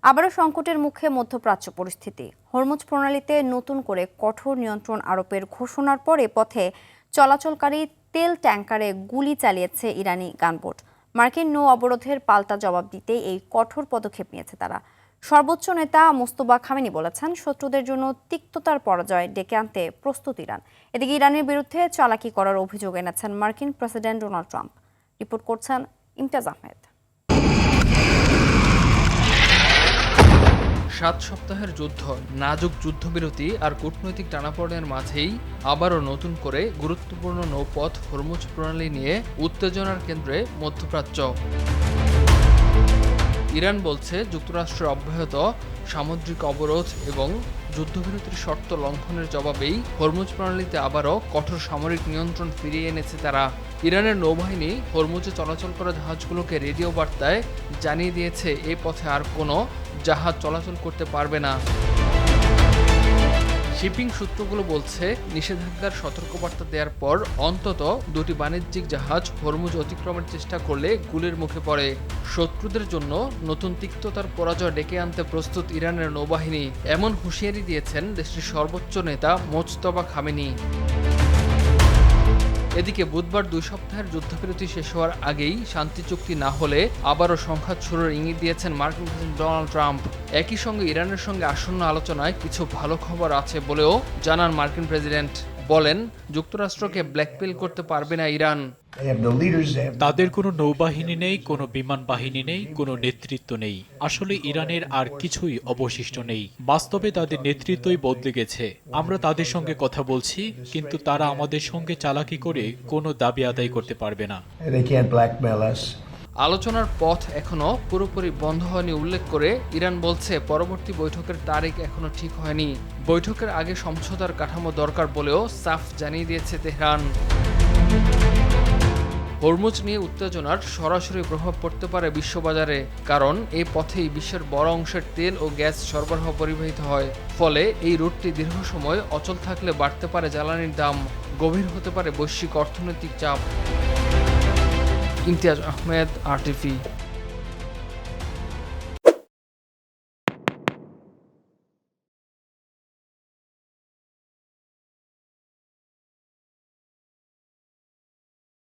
আবারও সংকটের মুখে মধ্যপ্রাচ্য পরিস্থিতি। হরমুজ প্রণালীতে নতুন করে কঠোর নিয়ন্ত্রণ আরোপের ঘোষণার পরে পথে চলাচলকারী তেল ট্যাংকারে গুলি চালিয়েছে ইরানি গানবোট। মার্কিন নৌ অবরোধের পাল্টা জবাব দিতে এই কঠোর পদক্ষেপ নিয়েছে তারা। সর্বোচ্চ নেতা মোস্তফা খামেনি বলেছেন, শত্রুদের জন্য তিক্ততার পরাজয় ডেকে আনতে প্রস্তুত ইরান। এদিকে ইরানের বিরুদ্ধে চালাকি করার অভিযোগ এনেছেন মার্কিন প্রেসিডেন্ট ডোনাল্ড ট্রাম্প। রিপোর্ট করছেন ইমতিয়াজ আহমেদ। 7 সপ্তাহের যুদ্ধ, নাজুক যুদ্ধবিরতি আর কূটনৈতিক টানাপোড়েনের মাঝেই আবারও নতুন করে গুরুত্বপূর্ণ নৌপথ হরমুজ প্রণালী নিয়ে উত্তেজনার কেন্দ্রে মধ্যপ্রাচ্য। ইরান বলছে, যুক্তরাষ্ট্রের অব্যাহত সামুদ্রিক অবরোধ এবং যুদ্ধবিরতির শর্ত লঙ্ঘনের জবাবেই হরমুজ প্রণালীতে আবারও কঠোর সামরিক নিয়ন্ত্রণ ফিরিয়ে এনেছে তারা। ইরানের নৌবাহিনী হরমুজে চলাচল করা জাহাজগুলোকে রেডিও বার্তায় জানিয়ে দিয়েছে এই পথে আর কোনো জাহাজ চলাচল করতে পারবে না। শিপিং সূত্রগুলো বলছে, নিষেধাজ্ঞার সতর্কবার্তা দেওয়ার পর অন্তত 2টি বাণিজ্যিক জাহাজ হরমুজ অতিক্রমের চেষ্টা করলে গুলির মুখে পড়ে। শত্রুদের জন্য নতুন তিক্ততার পরাজয় ডেকে আনতে প্রস্তুত ইরানের নৌবাহিনী, এমন হুঁশিয়ারি দিয়েছেন দেশটির সর্বোচ্চ নেতা মোজতবা খামেনি। এদিকে বুধবার 2 সপ্তাহের যুদ্ধবিরতি শেষ হওয়ার আগেই শান্তি চুক্তি না হলে আবারও সংঘাত শুরুর ইঙ্গিত দিয়েছেন মার্কিন প্রেসিডেন্ট ডোনাল্ড ট্রাম্প। একই সঙ্গে ইরানের সঙ্গে আসন্ন আলোচনায় কিছু ভালো খবর আছে বলেও জানান মার্কিন প্রেসিডেন্ট। বলেন, যুক্তরাষ্ট্রকে ব্ল্যাকমেইল করতে পারবে না ইরান। তাদের কোনো নৌবাহিনী নেই, কোনো বিমান বাহিনী নেই, কোনো নেতৃত্ব নেই। আসলে ইরানের আর কিছুই অবশিষ্ট নেই। বাস্তবে তাদের নেতৃত্বই বদলে গেছে। আমরা তাদের সঙ্গে কথা বলছি, কিন্তু তারা আমাদের সঙ্গে চালাকি করে কোনো দাবি আদায় করতে পারবে না। আলোচনার পথ এখনো পুরোপুরি বন্ধ হয়নি উল্লেখ করে ইরান বলছে, পরবর্তী বৈঠকের তারিখ এখনো ঠিক হয়নি। বৈঠকের আগে সমঝোতার কাঠামো দরকার বলেও সাফ জানিয়ে দিয়েছে তেহরান। হরমুজ নিয়ে উত্তেজনার সরাসরি প্রভাব পড়তে পারে বিশ্ববাজারে, কারণ এই পথেই বিশ্বের বড় অংশের তেল ও গ্যাস সরবরাহ পরিবাহিত হয়। ফলে এই রুটটি দীর্ঘ সময় অচল থাকলে বাড়তে পারে জ্বালানির দাম, গভীর হতে পারে বৈশ্বিক অর্থনৈতিক চাপ। ইমতিয়াজ আহমেদ, RTV।